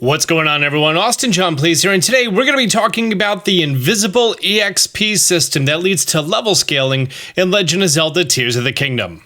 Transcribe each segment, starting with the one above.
What's going on, everyone? Austin John Plays here, and today we're going to be talking about the invisible EXP system that leads to level scaling in Legend of Zelda Tears of the Kingdom.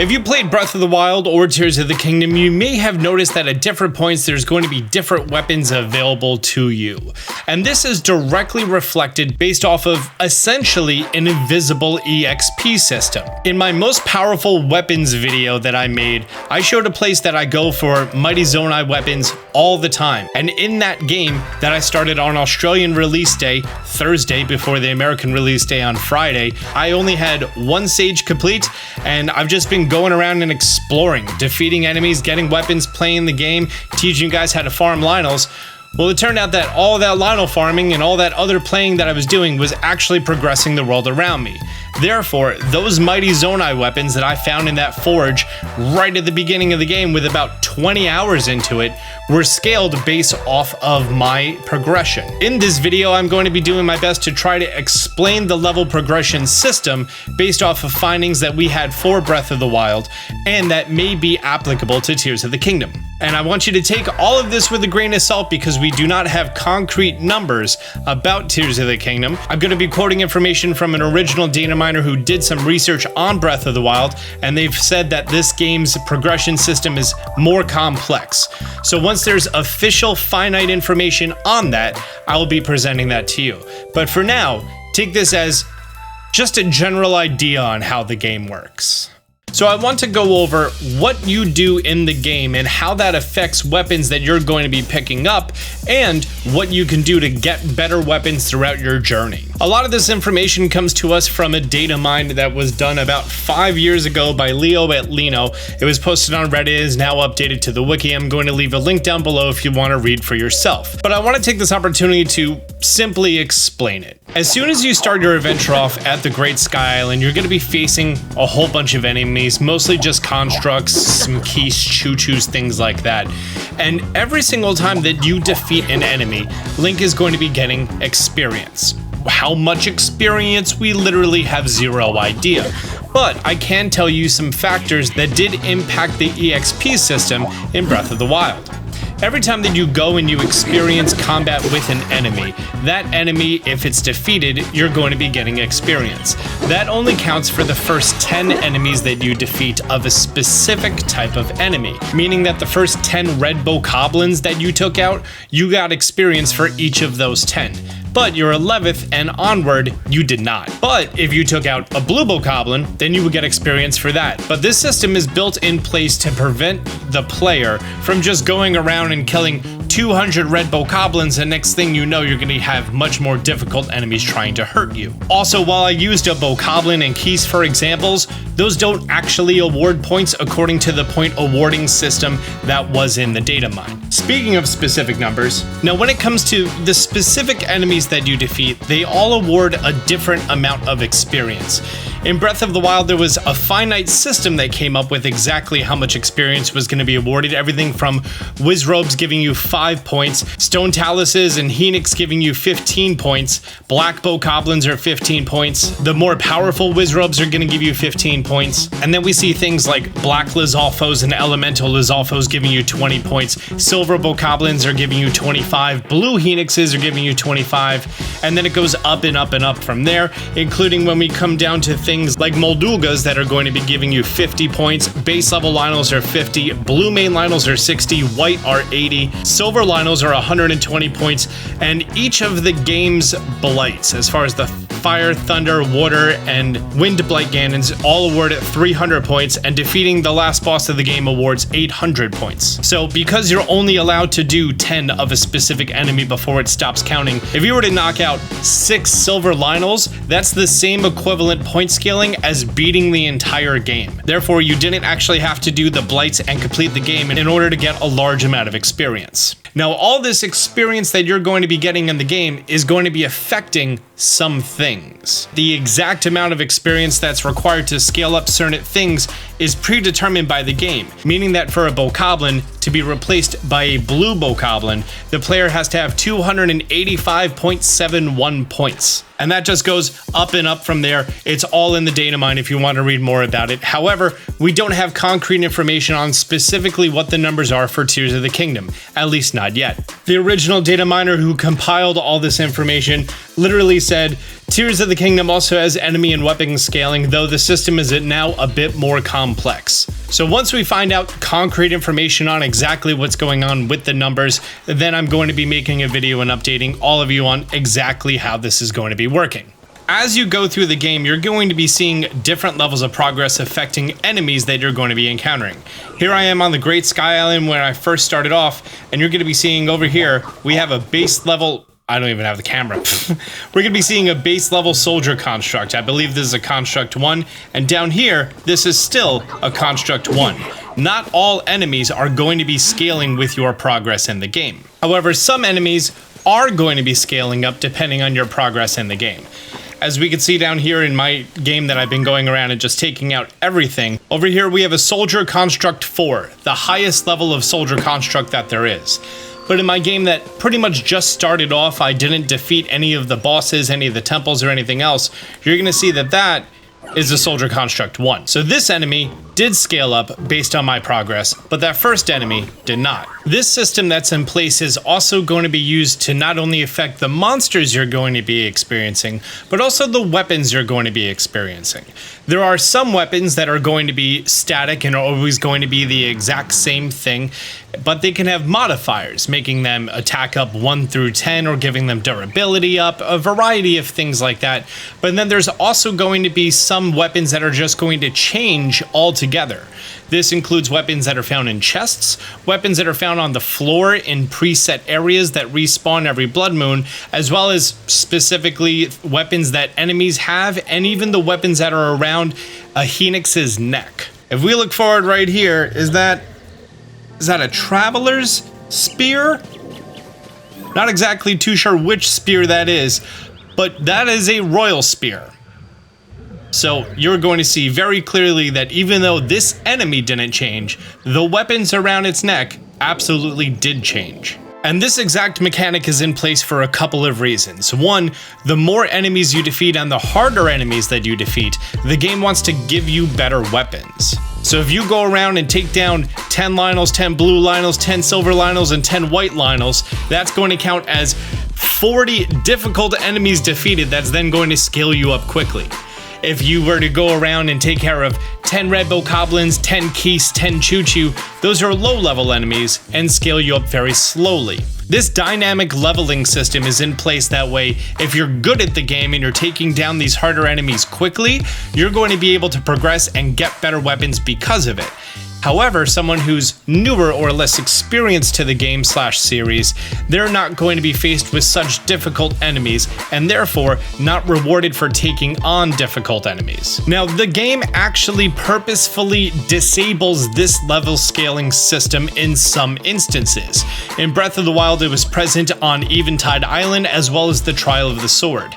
If you played Breath of the Wild or Tears of the Kingdom, you may have noticed that at different points there's going to be different weapons available to you. And this is directly reflected based off of essentially an invisible EXP system. In my most powerful weapons video that I made, I showed a place that I go for Mighty Zonai weapons all the time. And in that game that I started on Australian release day, Thursday, before the American release day on Friday, I only had one stage complete, and I've just been going around and exploring, defeating enemies, getting weapons, playing the game, teaching you guys how to farm Lynels. Well, it turned out that all that Lynel farming and all that other playing that I was doing was actually progressing the world around me. Therefore, those Mighty Zonai weapons that I found in that forge right at the beginning of the game with about 20 hours into it were scaled based off of my progression. In this video, I'm going to be doing my best to try to explain the level progression system based off of findings that we had for Breath of the Wild and that may be applicable to Tears of the Kingdom. And I want you to take all of this with a grain of salt because we do not have concrete numbers about Tears of the Kingdom. I'm going to be quoting information from an original data miner who did some research on Breath of the Wild, and they've said that this game's progression system is more complex. So once there's official finite information on that, I will be presenting that to you. But for now, take this as just a general idea on how the game works. So I want to go over what you do in the game and how that affects weapons that you're going to be picking up and what you can do to get better weapons throughout your journey. A lot of this information comes to us from a data mine that was done about 5 years ago by Leo at Lino. It was posted on Reddit, is now updated to the wiki. I'm going to leave a link down below if you want to read for yourself. But I want to take this opportunity to simply explain it. As soon as you start your adventure off at the Great Sky Island, you're going to be facing a whole bunch of enemies, mostly just constructs, some keys, choo-choos, things like that. And every single time that you defeat an enemy, Link is going to be getting experience. How much experience? We literally have zero idea. But I can tell you some factors that did impact the EXP system in Breath of the Wild. Every time that you go and you experience combat with an enemy, that enemy, if it's defeated, you're going to be getting experience. That only counts for the first 10 enemies that you defeat of a specific type of enemy, meaning that the first 10 red bokoblins that you took out, you got experience for each of those 10. But your 11th and onward, you did not. But if you took out a blue bokoblin, then you would get experience for that. But this system is built in place to prevent the player from just going around and killing 200 red bokoblins, and next thing you know, you're going to have much more difficult enemies trying to hurt you. Also, while I used a bokoblin and keys for examples, those don't actually award points according to the point awarding system that was in the data mine. Speaking of specific numbers, now when it comes to the specific enemies that you defeat, they all award a different amount of experience. In Breath of the Wild, there was a finite system that came up with exactly how much experience was going to be awarded. Everything from Wizrobes giving you 5 points, Stone Taluses and Henix giving you 15 points, Black Bokoblins are 15 points, the more powerful Wizrobes are going to give you 15 points, and then we see things like Black Lizalfos and Elemental Lizalfos giving you 20 points, Silver Bokoblins are giving you 25, Blue Henixes are giving you 25, and then it goes up and up and up from there, including when we come down to things like Moldugas that are going to be giving you 50 points, base level Lynels are 50, blue main Lynels are 60, white are 80, silver Lynels are 120 points, and each of the game's blights, as far as the Fire, Thunder, Water, and Wind Blight Ganons, all award at 300 points, and defeating the last boss of the game awards 800 points. So because you're only allowed to do 10 of a specific enemy before it stops counting, if you were to knock out 6 silver Lynels, that's the same equivalent point scaling as beating the entire game. Therefore, you didn't actually have to do the blights and complete the game in order to get a large amount of experience. Now, all this experience that you're going to be getting in the game is going to be affecting some things. The exact amount of experience that's required to scale up certain things is predetermined by the game, meaning that for a bokoblin, to be replaced by a blue bokoblin, the player has to have 285.71 points. And that just goes up and up from there. It's all in the data mine if you want to read more about it. However, we don't have concrete information on specifically what the numbers are for Tears of the Kingdom, at least not yet. The original data miner who compiled all this information literally said, Tears of the Kingdom also has enemy and weapon scaling, though the system is now a bit more complex. So once we find out concrete information on exactly what's going on with the numbers, then I'm going to be making a video and updating all of you on exactly how this is going to be working. As you go through the game, you're going to be seeing different levels of progress affecting enemies that you're going to be encountering. Here I am on the Great Sky Island where I first started off, and you're going to be seeing over here, we have a base level. I don't even have the camera. We're going to be seeing a base level soldier construct. I believe this is a construct 1, and down here, this is still a construct 1. Not all enemies are going to be scaling with your progress in the game. However, some enemies are going to be scaling up depending on your progress in the game. As we can see down here in my game that I've been going around and just taking out everything, over here we have a soldier construct 4, the highest level of soldier construct that there is. But in my game that pretty much just started off, I didn't defeat any of the bosses, any of the temples, or anything else. You're going to see that that is a soldier construct 1. So this enemy did scale up based on my progress, but that first enemy did not. This system that's in place is also going to be used to not only affect the monsters you're going to be experiencing, but also the weapons you're going to be experiencing. There are some weapons that are going to be static and are always going to be the exact same thing, but they can have modifiers, making them attack up 1 through 10 or giving them durability up, a variety of things like that. But then there's also going to be some weapons that are just going to change altogether. This includes weapons that are found in chests, weapons that are found on the floor in preset areas that respawn every blood moon, as well as specifically weapons that enemies have, and even the weapons that are around a Phoenix's neck. If we look forward right here, is that a traveler's spear? Not exactly too sure which spear that is, but that is a royal spear. So you're going to see very clearly that even though this enemy didn't change, the weapons around its neck absolutely did change. And this exact mechanic is in place for a couple of reasons. One, the more enemies you defeat and the harder enemies that you defeat, the game wants to give you better weapons. So if you go around and take down 10 Lionels, 10 blue Lionels, 10 silver Lionels, and 10 white Lionels, that's going to count as 40 difficult enemies defeated. That's then going to scale you up quickly. If you were to go around and take care of 10 red bokoblins, 10 keys, 10 choo-choo, those are low-level enemies and scale you up very slowly. This dynamic leveling system is in place that way. If you're good at the game and you're taking down these harder enemies quickly, you're going to be able to progress and get better weapons because of it. However, someone who's newer or less experienced to the game / series, they're not going to be faced with such difficult enemies and therefore not rewarded for taking on difficult enemies. Now, the game actually purposefully disables this level scaling system in some instances. In Breath of the Wild, it was present on Eventide Island as well as the Trial of the Sword.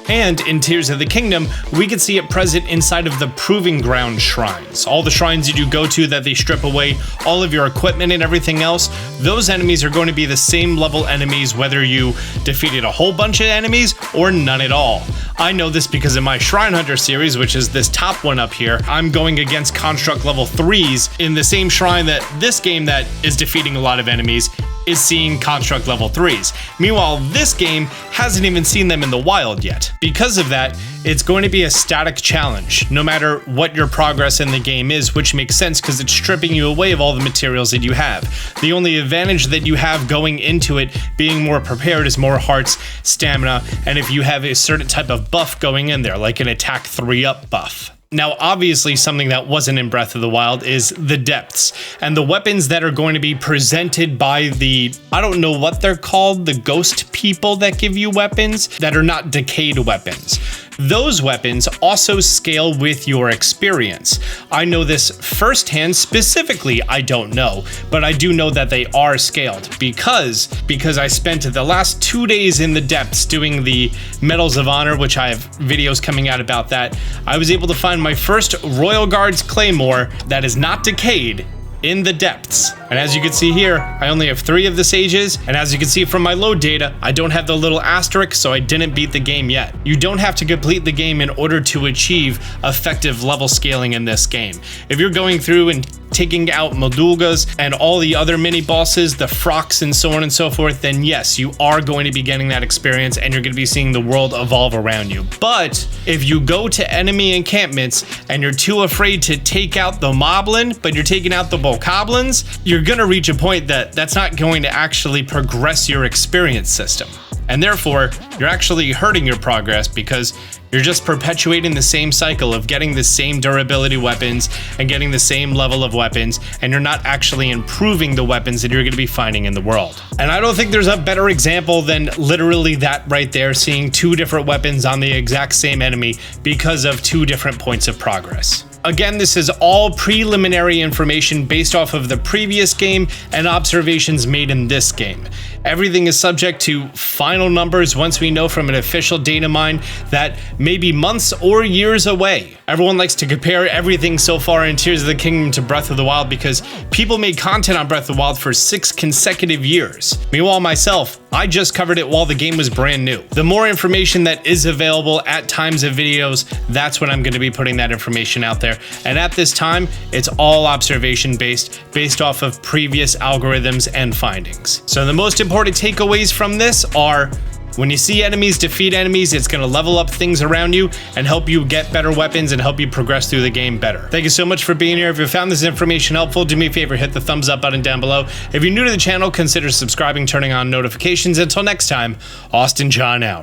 And in Tears of the Kingdom, we can see it present inside of the Proving Ground shrines. All the shrines you do go to that they strip away all of your equipment and everything else, those enemies are going to be the same level enemies whether you defeated a whole bunch of enemies or none at all. I know this because in my Shrine Hunter series, which is this top one up here, I'm going against Construct level 3s in the same shrine that this game that is defeating a lot of enemies is seeing Construct level 3s. Meanwhile, this game hasn't even seen them in the wild yet. Because of that, it's going to be a static challenge, no matter what your progress in the game is, which makes sense because it's stripping you away of all the materials that you have. The only advantage that you have going into it being more prepared is more hearts, stamina, and if you have a certain type of buff going in there, like an attack 3-up buff. Now, obviously, something that wasn't in Breath of the Wild is the depths and the weapons that are going to be presented by the, I don't know what they're called, the ghost people that give you weapons that are not decayed weapons. Those weapons also scale with your experience. I know this firsthand. Specifically, I don't know, but I do know that they are scaled because I spent the last 2 days in the depths doing the Medals of Honor, which I have videos coming out about that. I was able to find my first Royal Guards Claymore that is not decayed in the depths. And as you can see here, I only have 3 of the sages, and as you can see from my load data, I don't have the little asterisk, so I didn't beat the game yet. You don't have to complete the game in order to achieve effective level scaling in this game. If you're going through and taking out Modulgas and all the other mini bosses, the Frocks and so on and so forth, then yes, you are going to be getting that experience and you're going to be seeing the world evolve around you. But if you go to enemy encampments and you're too afraid to take out the Moblin, but you're taking out the Bokoblins, you're going to reach a point that's not going to actually progress your experience system. And therefore, you're actually hurting your progress because you're just perpetuating the same cycle of getting the same durability weapons and getting the same level of weapons, and you're not actually improving the weapons that you're going to be finding in the world. And I don't think there's a better example than literally that right there, seeing 2 different weapons on the exact same enemy because of 2 different points of progress. Again, this is all preliminary information based off of the previous game and observations made in this game. Everything is subject to final numbers once we know from an official data mine that may be months or years away. Everyone likes to compare everything so far in Tears of the Kingdom to Breath of the Wild because people made content on Breath of the Wild for 6 consecutive years. Meanwhile, myself, I just covered it while the game was brand new. The more information that is available at times of videos, that's when I'm going to be putting that information out there. And at this time, it's all observation based off of previous algorithms and findings. So the most important takeaways from this are: when you see enemies, defeat enemies. It's going to level up things around you and help you get better weapons and help you progress through the game better. Thank you so much for being here. If you found this information helpful, do me a favor, hit the thumbs up button down below. If you're new to the channel, consider subscribing, turning on notifications. Until next time, Austin John out.